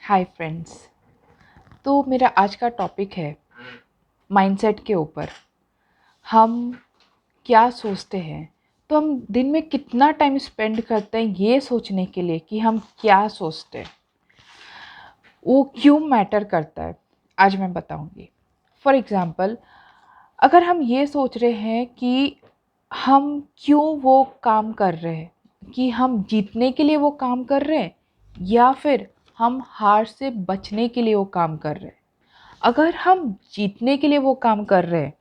Hi friends. तो मेरा आज का टॉपिक है माइंडसेट के ऊपर। हम क्या सोचते हैं, तो हम दिन में कितना टाइम स्पेंड करते हैं ये सोचने के लिए कि हम क्या सोचते हैं, वो क्यों मैटर करता है, आज मैं बताऊंगी। फॉर एग्ज़ाम्पल, अगर हम ये सोच रहे हैं कि हम क्यों वो काम कर रहे हैं, कि हम जीतने के लिए वो काम कर रहे हैं या फिर हम हार से बचने के लिए वो काम कर रहे हैं। अगर हम जीतने के लिए वो काम कर रहे हैं,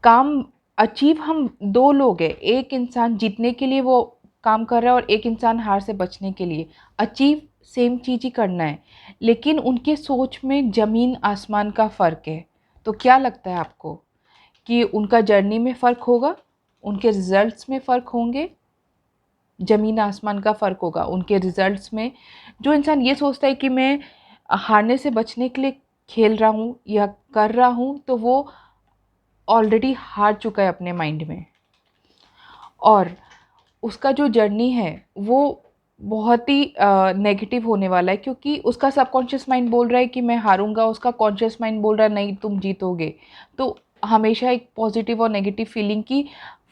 काम अचीव हम दो लोग हैं, एक इंसान जीतने के लिए वो काम कर रहा है और एक इंसान हार से बचने के लिए। अचीव सेम चीज़ ही करना है, लेकिन उनके सोच में ज़मीन आसमान का फ़र्क है। तो क्या लगता है आपको कि उनका जर्नी में फ़र्क होगा, उनके रिज़ल्ट्स में फ़र्क होंगे? ज़मीन आसमान का फ़र्क होगा उनके रिज़ल्ट्स में। जो इंसान ये सोचता है कि मैं हारने से बचने के लिए खेल रहा हूँ या कर रहा हूँ, तो वो ऑलरेडी हार चुका है अपने माइंड में, और उसका जो जर्नी है वो बहुत ही नेगेटिव होने वाला है, क्योंकि उसका सबकॉन्शियस माइंड बोल रहा है कि मैं हारूंगा, उसका कॉन्शियस माइंड बोल रहा है नहीं तुम जीतोगे। तो हमेशा एक पॉजिटिव और नेगेटिव फीलिंग की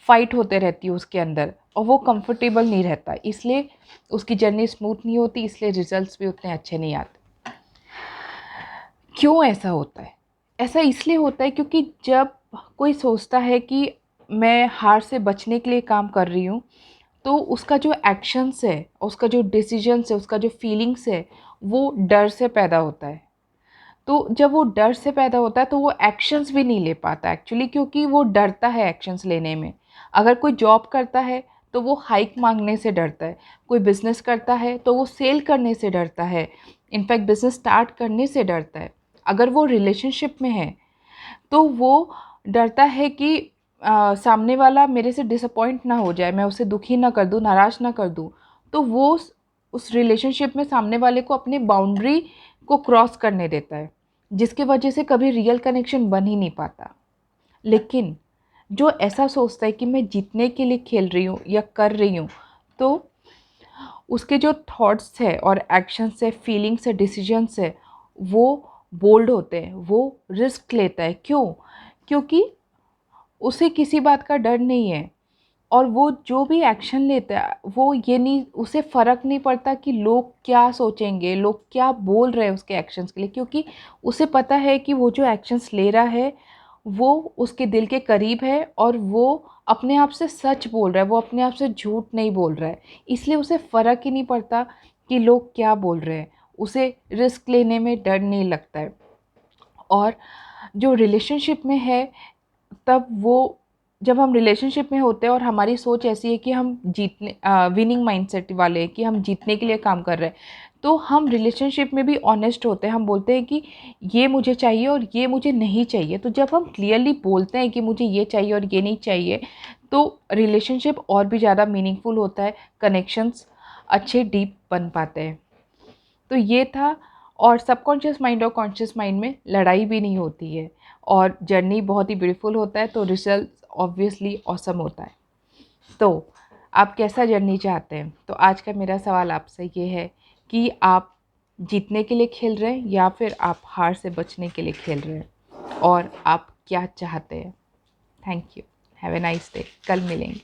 फाइट होते रहती है उसके अंदर, और वो कंफर्टेबल नहीं रहता, इसलिए उसकी जर्नी स्मूथ नहीं होती, इसलिए रिजल्ट्स भी उतने अच्छे नहीं आते। क्यों ऐसा होता है? ऐसा इसलिए होता है क्योंकि जब कोई सोचता है कि मैं हार से बचने के लिए काम कर रही हूँ, तो उसका जो एक्शंस है, उसका जो डिसीजंस है, उसका जो फीलिंग्स है, वो डर से पैदा होता है। तो जब वो डर से पैदा होता है तो वो एक्शंस भी नहीं ले पाता एक्चुअली, क्योंकि वो डरता है एक्शंस लेने में। अगर कोई जॉब करता है तो वो हाइक मांगने से डरता है, कोई बिज़नेस करता है तो वो सेल करने से डरता है, इनफैक्ट बिज़नेस स्टार्ट करने से डरता है। अगर वो रिलेशनशिप में है तो वो डरता है कि सामने वाला मेरे से डिसअपॉइंट ना हो जाए, मैं उसे दुखी ना कर दूँ, नाराज़ ना कर दूँ। तो वो उस रिलेशनशिप में सामने वाले को अपने बाउंड्री को क्रॉस करने देता है, जिसकी वजह से कभी रियल कनेक्शन बन ही नहीं पाता। लेकिन जो ऐसा सोचता है कि मैं जीतने के लिए खेल रही हूँ या कर रही हूँ, तो उसके जो थॉट्स है और एक्शंस है, फीलिंग्स है, डिसीजंस है, वो बोल्ड होते हैं, वो रिस्क लेता है। क्यों? क्योंकि उसे किसी बात का डर नहीं है, और वो जो भी एक्शन लेता है वो ये नहीं, उसे फ़र्क नहीं पड़ता कि लोग क्या सोचेंगे, लोग क्या बोल रहे हैं उसके एक्शंस के लिए, क्योंकि उसे पता है कि वो जो एक्शंस ले रहा है वो उसके दिल के करीब है, और वो अपने आप से सच बोल रहा है, वो अपने आप से झूठ नहीं बोल रहा है। इसलिए उसे फ़र्क ही नहीं पड़ता कि लोग क्या बोल रहे हैं, उसे रिस्क लेने में डर नहीं लगता है। और जो रिलेशनशिप में है, तब वो जब हम रिलेशनशिप में होते हैं और हमारी सोच ऐसी है कि हम जीतने विनिंग माइंडसेट वाले हैं, कि हम जीतने के लिए काम कर रहे हैं, तो हम रिलेशनशिप में भी ऑनेस्ट होते हैं। हम बोलते हैं कि ये मुझे चाहिए और ये मुझे नहीं चाहिए। तो जब हम क्लियरली बोलते हैं कि मुझे ये चाहिए और ये नहीं चाहिए, तो रिलेशनशिप और भी ज़्यादा मीनिंगफुल होता है, कनेक्शंस अच्छे डीप बन पाते हैं। तो ये था। और सबकॉन्शियस माइंड और कॉन्शियस माइंड में लड़ाई भी नहीं होती है, और जर्नी बहुत ही ब्यूटीफुल होता है, तो रिजल्ट ऑब्वियसली ऑसम होता है। तो आप कैसा जर्नी चाहते हैं? तो आज का मेरा सवाल आपसे ये है कि आप जीतने के लिए खेल रहे हैं या फिर आप हार से बचने के लिए खेल रहे हैं, और आप क्या चाहते हैं? Thank you. Have a nice day. कल मिलेंगे।